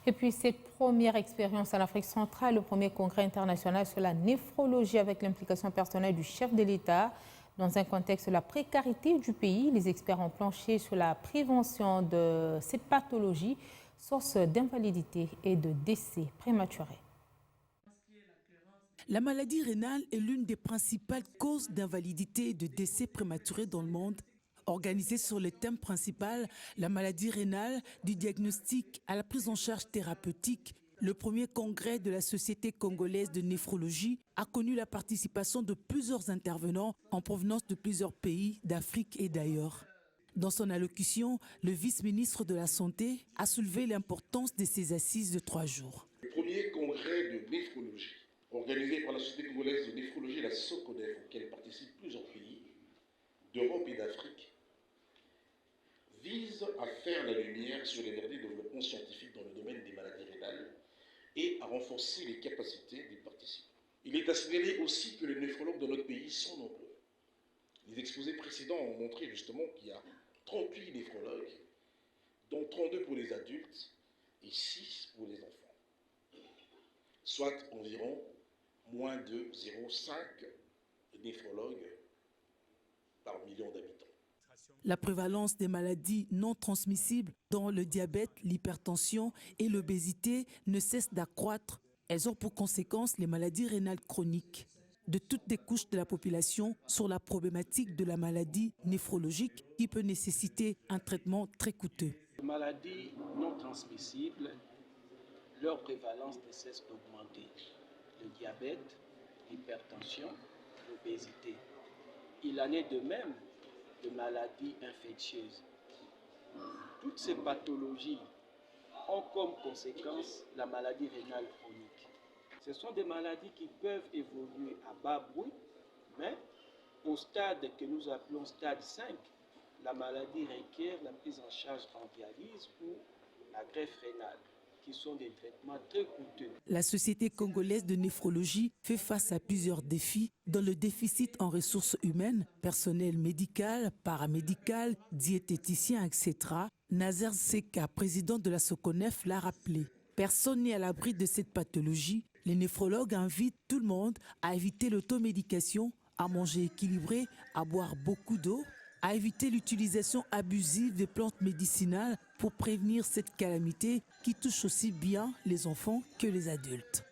Et puis cette première expérience en Afrique centrale, le premier congrès international sur la néphrologie avec l'implication personnelle du chef de l'État. Dans un contexte de la précarité du pays, les experts ont planché sur la prévention de ces pathologies, source d'invalidité et de décès prématurés. La maladie rénale est l'une des principales causes d'invalidité et de décès prématurés dans le monde. Organisée sur le thème principal, la maladie rénale, du diagnostic à la prise en charge thérapeutique, le premier congrès de la Société congolaise de néphrologie a connu la participation de plusieurs intervenants en provenance de plusieurs pays d'Afrique et d'ailleurs. Dans son allocution, le vice-ministre de la Santé a soulevé l'importance de ces assises de 3 jours. Le premier congrès de néphrologie, organisé par la Société congolaise de néphrologie, la SOCONEF, auquel participent plusieurs pays d'Europe et d'Afrique, vise à faire la lumière sur les derniers développements scientifiques dans le domaine des maladies rénales et à renforcer les capacités des participants. Il est à signaler aussi que les néphrologues dans notre pays sont nombreux. Les exposés précédents ont montré justement qu'il y a 38 néphrologues, dont 32 pour les adultes et 6 pour les enfants, soit environ moins de 0,5 néphrologues par million d'habitants. La prévalence des maladies non transmissibles, dont le diabète, l'hypertension et l'obésité, ne cesse d'accroître. Elles ont pour conséquence les maladies rénales chroniques. De toutes les couches de la population sur la problématique de la maladie néphrologique qui peut nécessiter un traitement très coûteux. Les maladies non transmissibles, leur prévalence ne cesse d'augmenter. Le diabète, l'hypertension, l'obésité. Il en est de même de maladies infectieuses. Toutes ces pathologies ont comme conséquence la maladie rénale chronique. Ce sont des maladies qui peuvent évoluer à bas bruit, mais au stade que nous appelons stade 5, la maladie requiert la prise en charge en dialyse ou la greffe rénale, qui sont des traitements très coûteux. La Société congolaise de néphrologie fait face à plusieurs défis, dont le déficit en ressources humaines, personnel médical, paramédical, diététicien, etc. Nazer Seka, président de la SOCONEF, l'a rappelé. Personne n'est à l'abri de cette pathologie. Les néphrologues invitent tout le monde à éviter l'automédication, à manger équilibré, à boire beaucoup d'eau, à éviter l'utilisation abusive des plantes médicinales pour prévenir cette calamité qui touche aussi bien les enfants que les adultes.